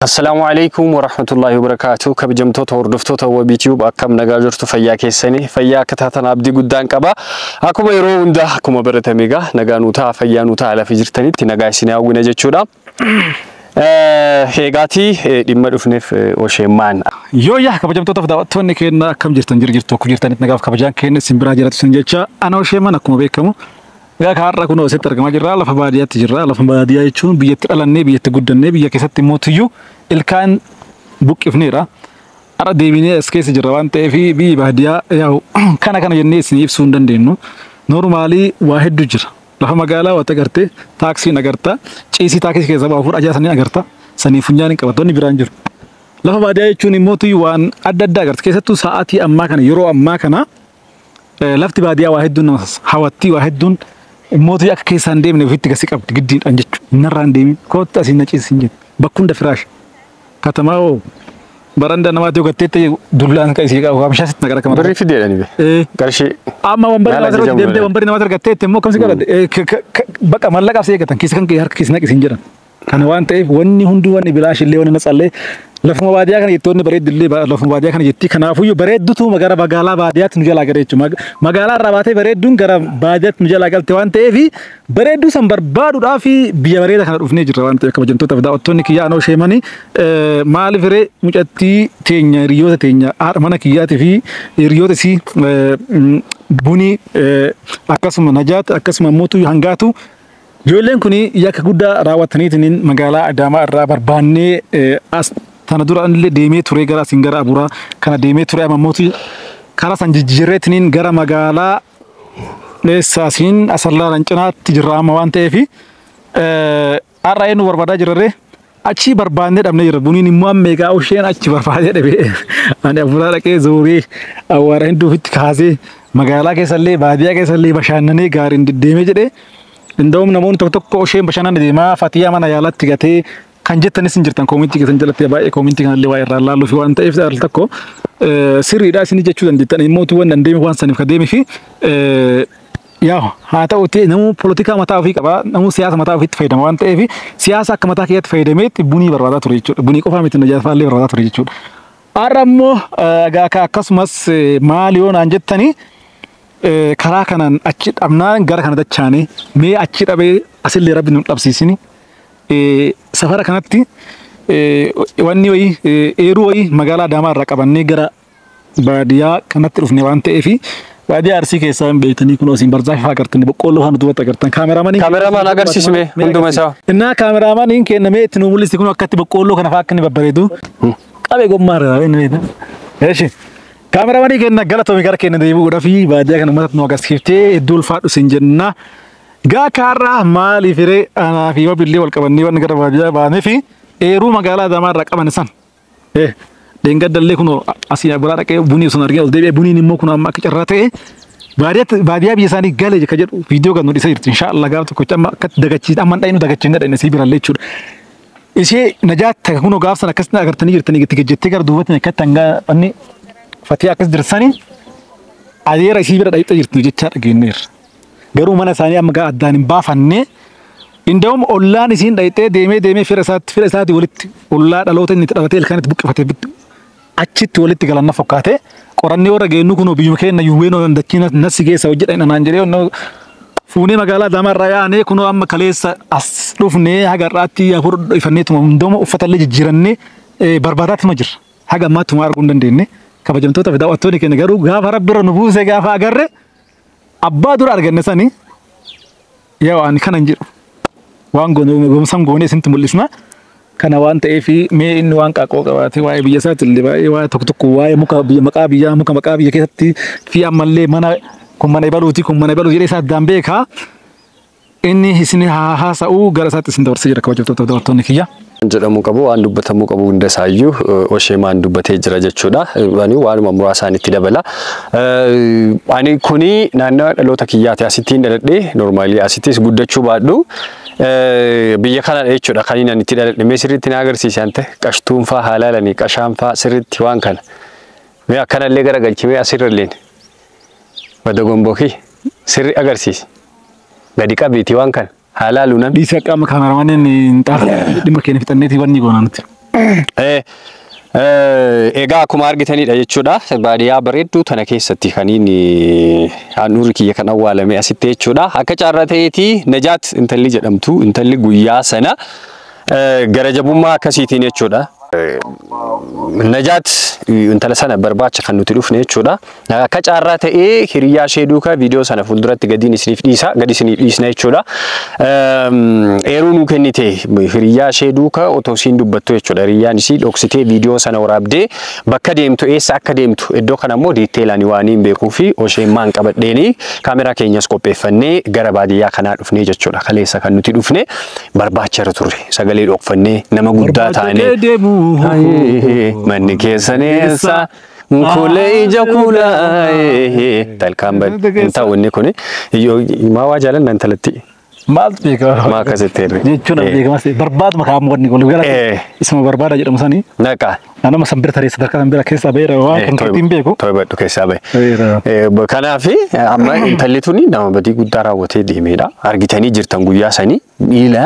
السلام عليكم ورحمة الله وبركاته. كبجمتو توردفتو تو بيتيوب أكم نجاجرتو فيا كيسني فيا كتاتنا أبدي قدان كبا أكو ميرون ده أكو مبرت ميجا نجانوتا فيا نوتا على فجرتني تنجاسيني أو نجتشودا هيجاتي دمر فنف وشيمان يا كبجمتو تفضل كنا كم جرتن جرتو كجرتني نجاف كبجان كنا سيمبرا جرت سنجتشا أنا وشيمان أكو مبيكمو gaa kaarra kuno asitti argamaa jirra lafa baadiyyaa jechuun biyyatti dhalannee biyyatti guddannee biyya keessatti mootiyyuu ilkaan buqqifneera ara deebinee as keessa jirra waan ta'eef biyyi baadiyyaa yaa'u kana jennee isin ibsuu hin dandeenyu noormaalii waa hedduu jira lafa magaalaa wata gartee taaksiin agarta ciisii taaksii keessa baafur ajaasanii agarta sanii funyaan hin qabatonni biraan jiru lafa baadiyyaa jechuun mootiyyuu waan adda addaa agarta keessattuu sa'aatii ammaa kana yeroo ammaa kana lafti baadiyyaa waa hedduun hawattii waa hedduun موتي أك كيسان ديم نبغيت تقصيك أبد جدين أنجت نران ديم كوت أسين نجيس سنجت بكون دفراش كتماو براندا نماتيو كتيت دولان كيسيك أو هم شاسيت نكرا كمان بري في دير يعني به كرشي أما ومبري نماتر كتيت مو كم سيكلا بك أملا كافسيك كتان كيسكان كي هر كيسنا كيسنجرا كان وان تيف وني هندو وني بلاش اللي وني نسأله لفما باديا كان يتوني بريد اللي لفما باديا كان يتي كنا فيو بريد دوتو مغارا بغالا باديا تنجا لاغريتشو مغالا راباتي بريد دون غارا باديا تنجا لاغال توان تيفي بريد دو سمبر بادو دافي بيا بريد كان رفني جرا وان تيك بجنتو تفدا اوتوني كيا انو شيماني مال فري مجتي تينيا ريو تينيا ار مانا كياتي في ريو تسي بوني اكاسم نجات اكاسم موتو هانغاتو جولين كوني ياك غودا راواتني تنين مغالا اداما را برباني اس تنا دورا اللي ديمي توري غرا سينغرا ابورا كان ديمي توري اماموتي كارا سانجيرتنين غرا مغالا لساسين اسلا رانچنا تجرا موان تيفي اراين وربدا جرره اچي برباند دمنه يربوني نيمو ميغا اوشين اچي برباده دبي انا ابورا ركي زوري اوارين دو فيت كازي مغالا كيسلي باديا كيسلي بشانني غارين ديمي جدي እንደውም ነሞን ተተኮ ኦሼን በሻናን ደማ ፋቲያ ማና ያላት ትገቴ kanjetta ni sinjirtan community ke sanjalatti baay'ee community kan illee waa irraa laallu fi waan ta'eef al takko sirriidha isin jechuu dandeettan immoo waan dandeeme waan saniif kadeeme fi yaa haa ta'uti namu politika mataa ofii qaba namu siyaasa mataa ofiitti fayyadama waan ta'eef siyaasa akka mataa keetti fayyadameetti bunii barbaadaa ture jechuudha bunii qofaa miti najaafaallee barbaadaa ture jechuudha arrammoo akkasumas maal yoo naan jettanii karaa kanaan achi dhabnaan gara kana dachaane mee achi dhabee asillee rabbi nu dhabsiisini safara kanatti wanni wayi eeruu wayi magaalaa Adaamaa irraa qabannee gara baadiyyaa kanatti dhufne waan ta'eef baadiyyaa Arsii keessaa beeytanii kun osin barzaafi agartanii boqqolloo haan duubatti agartan kaameramaan agarsiisme hunduma isaa innaa kaameraamaaniin kennamee itti nu mul'isi kun akkatti boqqolloo kana fa'aa akka inni babbareedu qabee gommaarra inni eeshi kaameraamaanii kenna galatoomii gara kenna deebi'uudhaaf baadiyyaa kana uummata nu agarsiiftee iddoo ulfaadhu sin jenna gaa kaarraa maaliif firee anaa fi wabillee wal qabannee waan gara baadiyyaa baanee fi eeruu magaalaa Adaamaa irraa qaban san deengaddallee kun asii biraa dhaqee bunii sun argee ol deebi'ee buniin immoo kun amma akka carraa ta'e baadiyyaa biyya isaanii galee ka jedhu viidiyoo kan nu dhiisa jirti inshaallah gaaf tokko amma akka dagachiisa amma dhayinu dagachiin dhadhine sii birallee jechuudha ishee najaatta kun gaafsan akkasii agartanii jirtanii itti gajjettee gara duubatti akkatti hanga anni fatii akkas dirsanii adeera isii bira dhayixee jirtu jechaa dhageenyeerra garuu mana isaanii amma gaa addaan hin baafanne indawum ollaan isiin dhayixee deemee fira isaati walitti ollaa dhaloota inni dhalatee ilkaanitti buqqifate achitti walitti galanna fokkaate qorannee warra geennu kun biyyuma keenya yuweenoo dandachiina nasi keessa hojjedha naan jedhee fuunee magaalaa Adaamaa irraa yaanee kun amma kaleessa as dhufnee haga irraatti afur ifanneetuma hunduma uffatallee jijjiirannee barbaadaatuma jirra haga ammaatuma arguu hin dandeenye kabajamtoota fi daawwattoonni keenya garuu gaafa rabbi irra nu buuse gaafa agarre abbaa dura arganne sani yaa ani kanan jedhu waan gomsan goonee isinti mul'isna kana waan ta'eef mee inni waan qaaqoo qabaate waa'ee biyya isaatti illee baay'ee waa'ee tokko waa'ee muka biyya maqaa biyya keessatti fi ammallee mana kun mana ibaluuti kun mana ibaluu jedhee isaa addaan beekaa inni isin haasa'uu gara isaatti isin dabarsee jira kabajamtoota daawwattoonni kiyya. jedhamu qabu waan dubbatamuu qabu hunda isaayyuu Osheemaan dubbatee jira jechuudha. Waanuma muraasaan itti dabala. Ani kuni naannoo dhaloota kiyyaati asittiin dhaladhee normaalii asittis guddachuu baadhu biyya kana jechuudha kan inni itti dhaladhe mee sirriitti na agarsiisan ta'e qashtuun faa halaalanii qashaan faa sirriitti waan kana Mee akkanallee garagalchimee asirralleen wada gombookii sirri agarsiisi. Gadi qabiitii waan kana haalaalu namni. Dhiisii qaama kaameraamaaniin hin xaafne dhimma keenya fixanneeti wanni goonaa nuti. Egaa akkuma argitanidha jechuudha. Baadiyyaa bareedduu tana keessatti kaniin handhuurri kiyya kan awwaalame asitti jechuudha. Akka carraa ta'eeti Najaat intalli jedhamtu intalli guyyaa sana gara jabummaa akkasiitiin jechuudha. Najaat intala sana barbaacha kan nuti dhufne jechuudha. Akka carraa ta'ee hiriyaa ishee duukaa viidiyoo sana fuulduratti gadi isiniif dhiisna jechuudha. Eeruu nu kennite hiriyaa ishee duukaa otoo isiin dubbattu jechuudha. Hiriyyaan isii dhoksitee viidiyoo sana waraabdee bakka deemtu eessa akka deemtu iddoo kana immoo diiteelaan waan hin beekuu fi Osheemaan qabadheeni kaameraa keenyas qopheeffannee gara baadiyyaa kanaa dhufnee jechuudha. Kaleessa kan nuti dhufne barbaacharra turre sagalee dhokfannee nama guddaa taanee manni keessaneessa kulee ija kulaa talkaan bad ta'uunni kuni maa waa jaalanna intalatti maal beekaa maa akkasitti hirre jechuun beekamas barbaaduma kaa'amu kun gara isuma barbaada jedhamu sanii naqa nama sanbira taree sadarkaa sanbira keessaa beera waan kan kirtiin beeku to'ibadhu keessaa bahe kanaaf amma intalli tuni nama badii guddaa raawwatee deemedha argitanii jirtan guyyaa sanii miila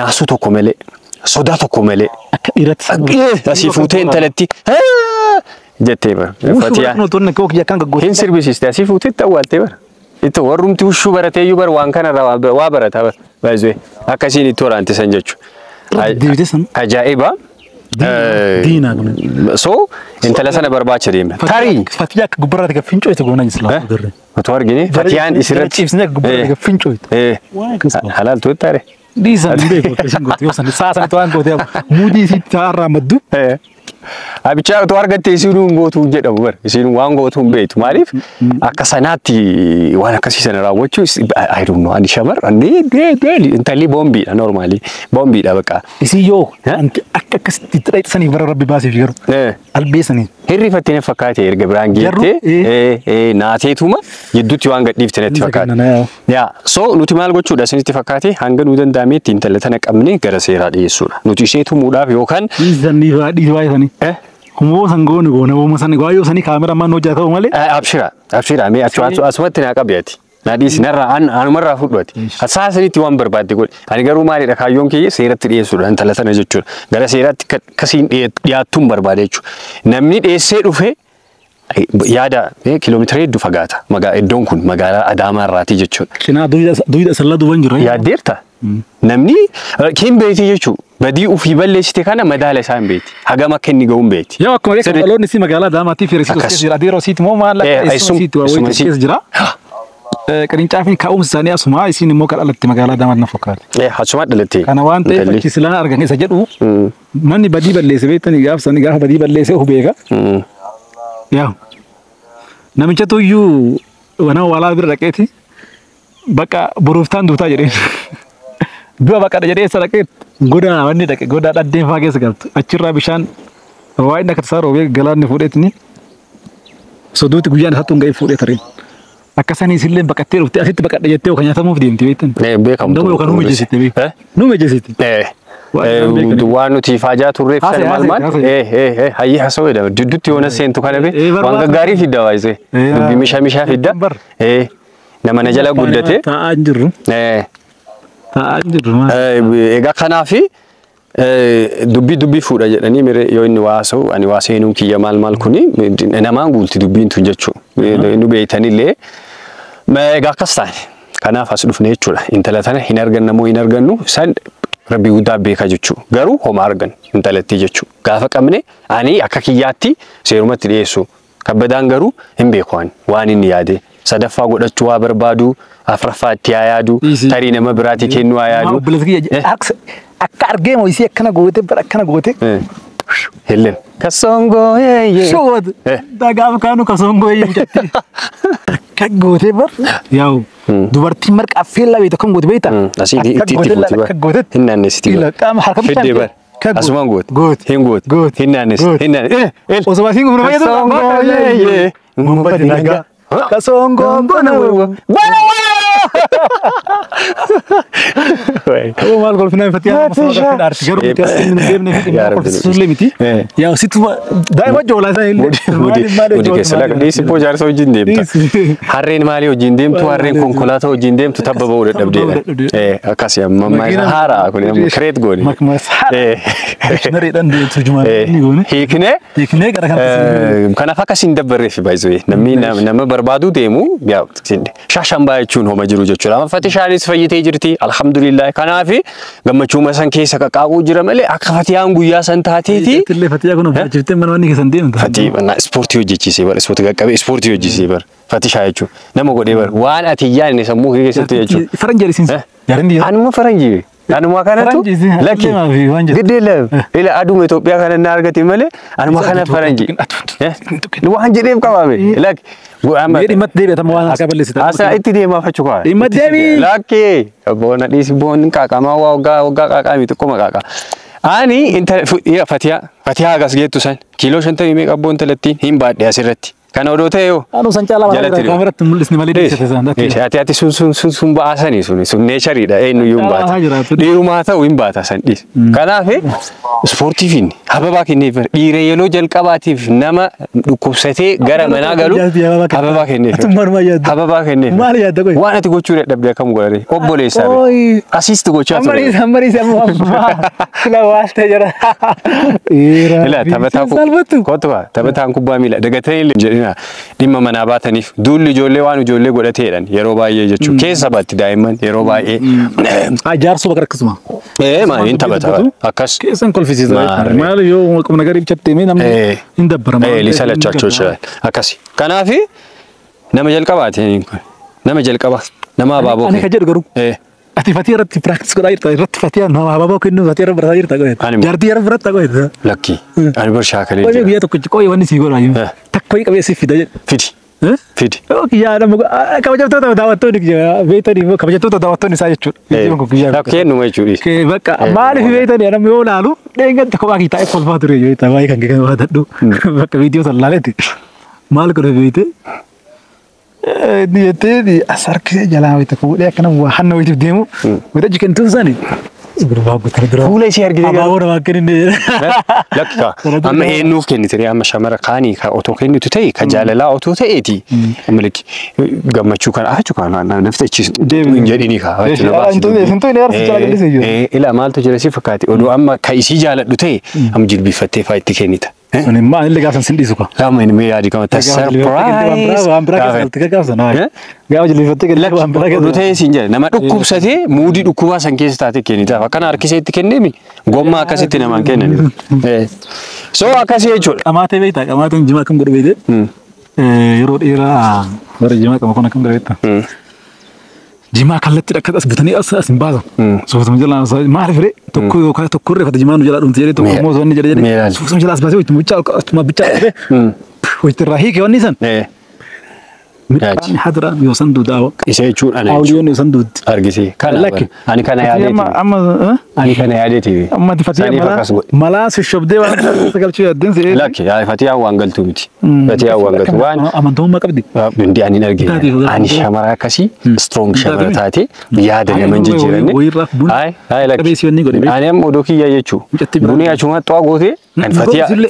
naasuu tokko malee sodaa tokko malee akka dhiirratti asii fuutee intalatti jettee bara Fatiyaan hin sirbisiiste asii fuutee itti awwaaltee bara itti warrumti ushuu barateeyyuu bara waan kanarra waa barata bara baay'ee akkasiin itti waraantisan jechuudha. Ajaa'iba. Diina kun. So intala sana barbaacha deemna. Tarii. Fatiyaan akka gubbarraatti kan fincooyte goona islaama dirree. Otoo argine Fatiyaan isirratti. Ciibsine akka gubbarraatti kan fincooyte. Halaal tuutti taare. Diisan beeku akkasiin goote yoo san saa sanatti waan goote muudii isitti taa'arraa maddu. Abichaa otoo argattee isiin gootuu jedhamu bara isiin waan gootuu hin beektu maaliif akka sanaatti waan akkasii sana raawwachuu I don't know ani shamarran intalli boombiidha normaalii boombiidha baqa isii yoo akka akkasitti xidhaitsanii bara rabbi baasiif garuu albeesanii hirrifattee fakkaate erga biraan geettee naateetuma jidduutti waan gadhiifte natti fakkaate yaa so nuti maal gochuudha isinitti fakkaate hanga nu danda'ameetti intala tana qabne gara seeraa dhiyeessuudha nuti ishee tumuudhaaf yookaan dhiisanii baay'isanii Humna sangoon goona humna sani gaayo sani kaamera man hojjaa ta'u malee. Abshira mee asumatti naa qabeeti. Naadhiis narraa anumarraa fudhati. Hasaasanitti waan barbaadde godhe. Ani garuu maalidha kaayyoon kiyya seeratti dhiyeessuudha intala sana jechuudha. Gara seeratti akkasiin dhiyaattuun barbaade jechuudha. Namni dhiyeessee dhufe yaada kiiloomeetira hedduu fagaata. Iddoon kun magaalaa Adaamaa irraati jechuudha. Cinaa duyda sallaa duwwan jira. Yaaddeerta. Namni kin beeti jechuudha. Badii ufii balleessite kana madaala isaa hin beeti. Hagam akka inni ga'u hin beeti. Yaa akkuma beekamu dhaloonni si magaalaa Adaamaatti fiiresiitu jira. Adeeroo siiti moo maal akka isiitu waa keessa jira. Qirincaafiin kaa'umsi isaanii asuma isiin immoo kan dhalatti magaalaa Adaamaatti na fakkaata. Asuma dhalatte. Kana waan ta'eef achi silaa argan isa jedhu manni badii balleesse beektanii gaafsanii gaafa badii balleesse of beeka. Yaa namicha tuyyuu wana walaa bira dhaqeeti bakka boruuftaan duutaa jedheen. Dua bakka jedhee isa dhaqee godaa wanni dhaqe godaa dhaddeen faa keessa galtu achirraa bishaan waa inni akka tasaa roobee galaanni fuudheetini soduutti guyyaan isaatti hunga'ee fuudhee tareen akkasanii isillee baqattee dhuftee asitti baqadha jettee kan nyaatamuuf deemti beektan. Beekamu. Ndoo yookaan nuuma jeesitti beektu. Nuuma jeesitti. Waan nuti faajaa turreef sana maal maal hayyi hasoo jedhama dudduutti yoona seentu kana be waan gaggaarii fidda waayisee dubbi mishaa fidda nama na jala guddate. Taa'aa hin jirru. Egaa kanaafi dubbii fuudha jedhanii mire yoo inni waasa'u ani waa seenuun kiyya maal kuni namaan guulti dubbiin tun jechuudha nu beeytanillee egaa akkas taane kanaaf as dhufne jechuudha intala tana hin arganna moo hin argannu san rabbi guddaa beeka jechuudha garuu homa argan intalatti jechuudha gaafa qabne ani akka kiyyaatti seerumatti dhiyeessu kabbadaan garuu hin beeku waan inni yaade sadaffaa godhachuu waa barbaadu afraffaa itti yaadu tarii nama biraati kennu yaadu akka argeemo isii akkana goote bara akkana goote hellen kasongo shoot dagaaf kaanu kasongo jetti akka goote bar yaau dubartii marqa feella beeta kan goote beeta asii itti fuuti hinnaannesiti qaama harka fidde bar asumaan goote hin goote hinnaannes osoo asiin gumna fayyadu kasongo kasongo bona هو مال قول فينا فتيا مصطفى ارت جرب تاسين نجيبنا في قول سلمتي يا ست دائما جولا سايل ودي كسلا ديس بوجار سو جنديم حرين مالي وجنديم تو حرين كونكولاتا وجنديم تتببو ودبدي اكاسيا ماما هارا كل كريت غوني نريد ان ترجمان يقول هيكنه كان فكاسين دبر في بايزوي نمي بربادو ديمو يا شاشان بايچون هو مجرو جچلا فتشانيس فيتي جرتي الحمد لله كان في غمچو مسان كيس كقاقو جرمله اكفتيان غيا سنتاتيتي تلي فتيا كنو فجرت من واني كسنديم فتي بنا سبورت يوجي سيبر سبورت غقبي سبورت يوجي سيبر فتشايچو نمو غدي بر وان اتيان ني سمو كيس تيچو فرنجي سينس يارندي انا ما فرنجي أنا ما كانت لكن قد لا إلى أدوم إثيوبيا كان نارجتي ماله أنا ما كانت فرنجي الواحد جريب كمان لك ميري مت ديبي تموان قبل لسه أصلا إتدي ما فشوكا مت ديبي لكن أبونا ديس بون كاكا ما وقا كاكا ميتكم كاكا أني أنت يا فتيا غاس جيت تسان كيلو شنطة يميك أبون 30 هم بعد يا سيرتي كان أودوته أنا سنجالا كاميرا تملسني مالي ديسة أتي سون باسني سون نيشري دا إنه يوم بات ديرو ما تا وين بات أسان ديس كنا في سبورتيفين هبا كنيفر إيريلو جل كباتيف نما كوساتي غير منا قالوا هبا كنيفر هبا كنيفر مالي هذا كوي وانا تقول شو رأي كم قاري أبولي سامي أسيست تقول شو أمري سامو لا واسطة جرا لا تبتها كوبا ميلا دقتين dhimma manaa baataniif duulli ijoollee waan ijoollee godhateedhan yeroo baay'ee jechuun keessa baatti daa'imman yeroo baay'ee jaarso bakka akkasuma maaliin taphata akkas keessan kolfisiisa maal yoo qubna garii bichattee mee namni hin dabbarama lisa lachaachoo jiran akkasi kanaaf nama jalqabaate nama jalqaba nama abaaboo ani ka jedhu garuu ati fatii irratti practice godhaa jirta irratti fatii nama abaaboo kennu fatii irratti barataa jirta qoyeta jaartii irratti barataa qoyeta lakki ani bar shaakalee qoyee guyyaa tokko qoyee wanni sii godhaa takkoo qabeessi fida jedhu fidi yaa nama kabajamtoota daawwattoonni beeytanii kabajamtoota daawwattoonni isaa jechuudha lakkeen numa jechuudha bakka maaliif beeytanii nama yoo laalu dheengan tokko baakii taa'ee kolfaa ture yoo ta'u baay'ee kan gaggeeffaa dadhu bakka viidiyoo san laaletti maal godha beeyte niyettee asarkee jalaa wayita fuudhee akkana waa hanna wayitiif deemu wayita jikentuun sani fuula ishee argitee abaaboo namaa kennine lakka amma eenyuuf kennitee amma shamara kaanii ka otoo kennitu ta'e ka jaalalaa otoo ta'eeti amma lakki gammachuu kan achu kan nafta ichis jedhini ka ila maaltu jira si fakkaati oduu amma ka isii jaaladhu ta'e amma jilbifattee faa itti kennita Ani ma illee gaafa sin dhiisu ko. Lama inni yaadi kama tas surprise. Waan biraa keessatti gaafa naa. Gaafa jillifattee gadi waan biraa keessatti. Dhutee siin jedhe nama dhukkubsatee muudii dhukkubaa san keessa taate kennitaaf akkana harkiseetti kenneemi gommaa akkasitti namaan kennan. So akkasii jechuudha. Qamaatee beektaa qamaateen jimaa akkam godhu beekte. Yeroo dheeraa bara jimaa qama kun akkam godhu beektaa. Jimaa kallattii akka as butanii as hin baasan. Soofuma jalaa maaliif ree tokko irree fata jimaa nu jalaa dhumte jedhee tokko immoo wanni jedhee soofuma jalaa as baasee wajjin bichaa dhufee wajjin irraa hiike wanni san. Midhaan hadra yoo san duudaa isa jechuun ana jechuun yoo san duutti argisi kana ani kana yaadeeti ani kana yaadeeti amma fatiyaa malaa sishobdee waan sagalchuu yaadden see lakki fatiyaa waan galtuu miti fatiyaa waan galtuu waan amantummaa qabdi hundi ani argee ani shamara akkasii strong shamara taate yaada nama jijjiiranne ay lakki ani amma odoo kiyya jechuu bunii achuma xawaa gootee kan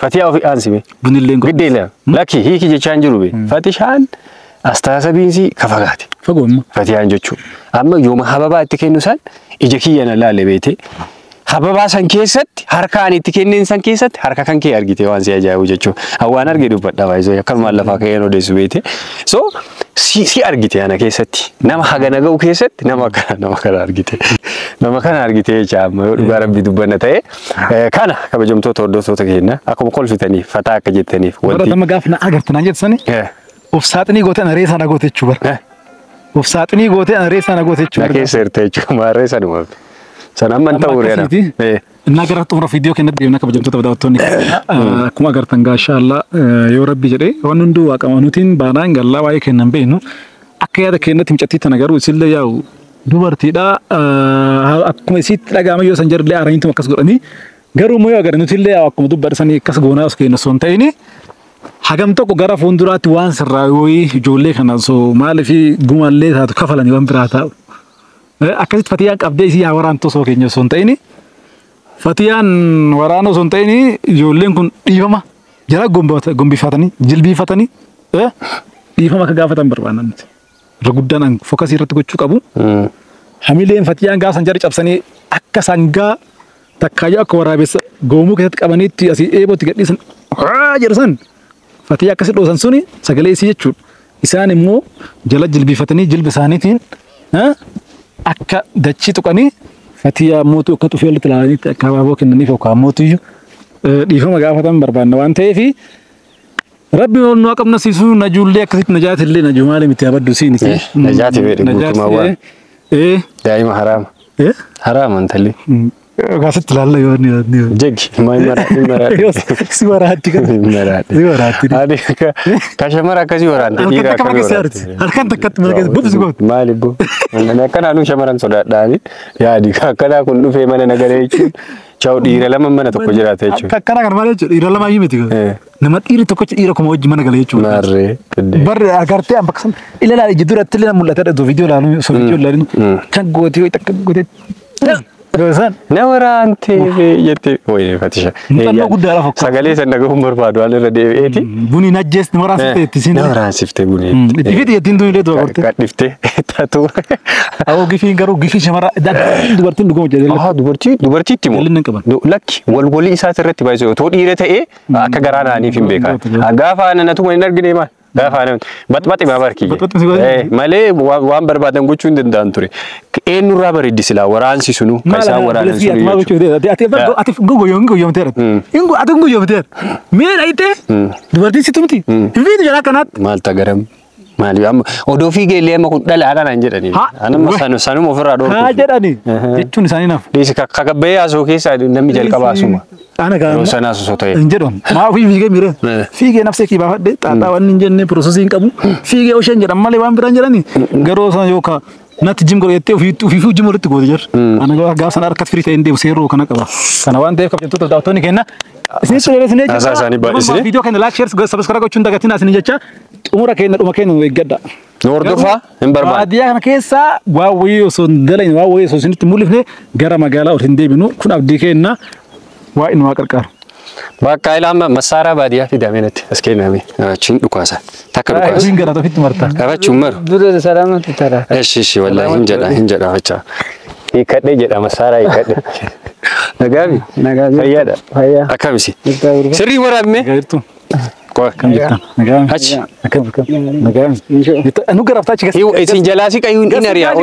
fatiyaa ofii aansime bunillee giddeela lakki hiiki jechaan jiru be fatishaan Astaasabiinsi kafagaate. Fagoomma. Fatiyaan jechuudha. Amma yooma hababaa itti kennu san ija kiyyana laale beete. Hababaa san keessatti harka ani itti kenneen san keessatti harka kan kee argite waan si ajaa'ibu jechuudha. Hawwaan argee dubbadha baay'isoo akkanumaan lafaa ka'een odeessu beete. So si argite ana keessatti nama hagana ga'u keessatti nama kana argite. Nama kana argite jecha amma yoo dhugaa rabbi dubbanna ta'e kana kabajamtoota hordoftoota keenya akkuma kolfitaniif fataa akka jettaniif wanti. Bara nama gaafa na agartu naan jettusani. Of saaxinii gootee ana reessa na goote jechuudha. Of saaxinii gootee ana reessa na goote jechuudha. Na keessa hirtee jechuudha maa reessa dhuma. San amma hin ta'u reera. Innaa gara xumura viidiyoo kennatti deemna kabajamtoota daawwattoonni. Akkuma agartan gaashaallah yoo rabbi jedhee waan hunduu waaqama nutiin baanaan gallaa waa'ee kennan beeknu akka yaada kennatti micattii tana garuu isillee yaa'u dubartiidha akkuma isitti dhagaama yoo san jarrillee aaraniitum akkas godhanii garuu moo yoo agarre nutillee akkuma dubbadhisanii akkas goonaa os kenna osoo hin ta'ini hagam tokko gara fuulduraatti waan sirraa yoo ijoollee kana so maaliif gumallee taatu kafalanii waan biraa taa'u akkasit fatiyaan qabdee isii haa waraantu osoo keenya osoo hin ta'ini fatiyaan waraana osoo hin ta'ini ijoolleen kun dhiifama jala gombifatanii jilbiifatanii dhiifama akka gaafatan barbaadan irra guddaan an fookasii irratti gochuu qabu. Hamileen fatiyaan gaafa jara cabsanii akka sangaa takkaayyuu akka waraabessa goomuu keessatti qabaniitti asii eebootti gadhiisan jedhu san fatiyyaa akkasii dhoosan suni sagalee isii jechuudha. Isaan immoo jala jilbiifatanii jilba isaaniitiin akka dachii tuqanii fatiyyaa mootuu akka xufee walitti ilaalaniitti akka abaaboo kennaniif yookaan mootiyyuu dhiifama gaafatan barbaanna waan ta'eef Rabbi nu qabna siisu najuullee akkasitti najaati illee najuu maali miti abaddu siin isi najaati beeku guutumaa daa'ima haraama haraama antalli gaasitti laalla yoo ni jegi maay maraadhi si waraatti kan si waraatti adi ka shamara akkasii waraante dhiira akkami waraante halkan takkatti mana keessa bubsi goot maali bu akkana nu shamaran sodaadhaani yaadi akkana kun dhufee mana nagaree jechuun Ciao dhiira lama mana tokko jiraate jechuudha. Akkana kan maal jechuudha dhiira lama hiimiti nama dhiiri tokko dhiira kuma wajji mana gala jechuudha. Marree. Barre agartee amma akkasuma ilaalaa ijji duratti illee mul'ata dha viidiyoo ilaalu osoo viidiyoo ilaalu kan gootee way takka gootee. Goosan. Na waraantee jettee wayii fatisha. Muxannoo guddaadhaaf akka. Sagalee san dhagahuun barbaadu waan irra deebi'eeti. Buni najjees ni waraansiftee itti siin. Na waraansiftee buni. Ifiti yettiin duun illee dubartee. Kadhiftee taatu. Awoo gifiin garuu gifii shamara dubartiin dhuguma jedhee. Aha dubartiitti moo. Waliin qaban. Lakki walii isaas irratti baay'isee otoo dhiira ta'ee akka garaa naaniif hin beekan. Gaafa anatu waliin argine maal. Gaafa anatu baxbaxi baabarki. Malee waan barbaadan gochuu hin danda'an ture. Eenyurraa bareeddi silaa waraansi sunu kan isaan waraanan sunu. Ati goyoomteera. Ati goyoomteera. Mee dhayitee dubartiin si tumti. Fiitu jala kanaatti. Maal tagaram. Maali amma odoo fiigee illee amma kun dhala aanaan jedhanii. Anamma sanuma ofirraa dhoorku. Haa jedhanii. Jechuun isaanii naaf. Dhiisi kakabbee haasoo keessaa namni jalqabaa asuma. Ana gaana. Yeroo sana asosoo ta'e. Hin jedhamu. Maa ofii fiigee miira. Fiigee nafsee kii baafadhe xaaxaa waan hin jenne piroosesii hin qabu. Fiigee osheen jedhan malee waan biraan jedhanii. Garoo sana yookaan natti jim godhattee ofiifuu jim walitti goote jira. Ana gaafa sana harkatti firii ta'e hin deemu seeroo kana qaba. Kana waan ta'eef kabajamtoota daawwattoonni kenna. Isin siree isin jecha. Asaa isaanii baay'isine. Viidiyoo keenya laayik sheer sabiskaraayib gochuun dagatiin isin jecha xumura keenya dhuma keenya nu eeggadha. Nu hordofaa hin barbaadu. Baadiyyaa kana keessa waa wayii osoo hin dalagne waa wayii osoo isinitti mul'ifne gara magaalaa ol hin deebinu kun abdii keenya waa inni waa qarqaaru. Bakka ilama masaaraa baadiyyaa fidamee natti as kenname achiin dhukaasa takka dhukaasa. Isin gara ofitti marta. Qabachuun maru. Dura salaamatu tara. Eshi wallahi hin jedha facha. Hiikadhee jedha masaaraa hiikadhee. Nagaami. Fayyaadha. Fayyaa. Akkamisi. Sirrii waraabme. Gairtu. Qoa. Nagaami. Achi. Akkam. Nagaami. Nu garaftaa achi Hiu isin jalaasi qayyuun hin ariyaa.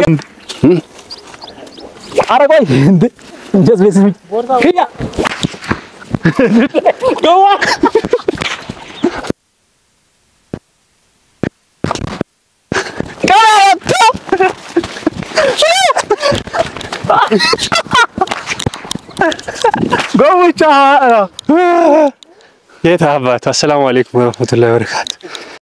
Ara qoy. Just listen. Fiya. Go on. Go with your. Assalamu alaikum warahmatullahi wabarakatuh.